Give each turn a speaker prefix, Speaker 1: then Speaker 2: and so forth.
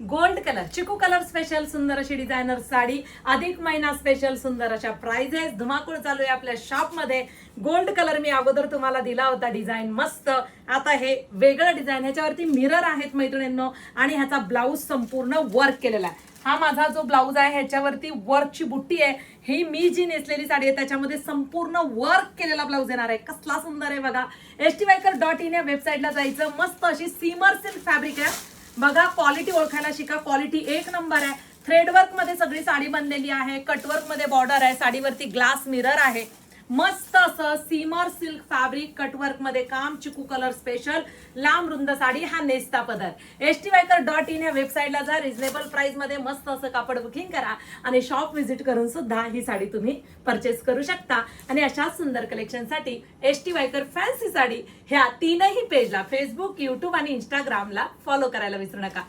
Speaker 1: Gold colour चिकू colour special सुंदर अशी डिझायनर साडी, अधिक महिना स्पेशल सुंदर अशा प्राइजेस, धुमाकूळ चालू आहे आपल्या शॉप मध्ये। गोल्ड कलर मी अगोदर तुम्हाला दिला होता डिझाईन मस्त, आता हे वेगळं डिझाईन, ह्याच्यावरती मिरर आहेत मैत्रिणींनो आणि ह्याचा ब्लाऊज संपूर्ण वर्क केलेला आहे। हा माझा जो ब्लाऊज आहे ह्याच्यावरती वर्कची बुट्टी आहे, ही मी जी नेसलेली साडी आहे त्याच्यामध्ये संपूर्ण वर्क केलेला ब्लाऊज येणार आहे। कसला सुंदर आहे बघा। stviker.in या वेबसाईटला जायचं, मस्त अशी सीमर सिल्क फॅब्रिक आहे बघा। क्वालिटी ओळखायला शिका, क्वालिटी एक नंबर आहे। थ्रेडवर्क मध्ये सगळी साडी बनलेली आहे, कटवर्क मध्ये बॉर्डर आहे, साडीवरती ग्लास मिरर आहे, मस्त असं सीमर सिल्क फॅब्रिक, कटवर्क मध्ये काम, चिकू कलर स्पेशल, लांब रुंद साडी, हा नेस्ता पदर। stviker.in या वेबसाईटला जा, रिजनेबल प्राइस मध्ये मस्त असं कापड बुकिंग करा आणि शॉप व्हिजिट करून सुद्धा ही साडी तुम्ही परचेस करू शकता। आणि अशा सुंदर कलेक्शन साठी stviker फॅन्सी साडी ह्या तीनही पेजला फेसबुक, युट्यूब आणि इंस्टाग्रामला फॉलो करायला विसरू नका।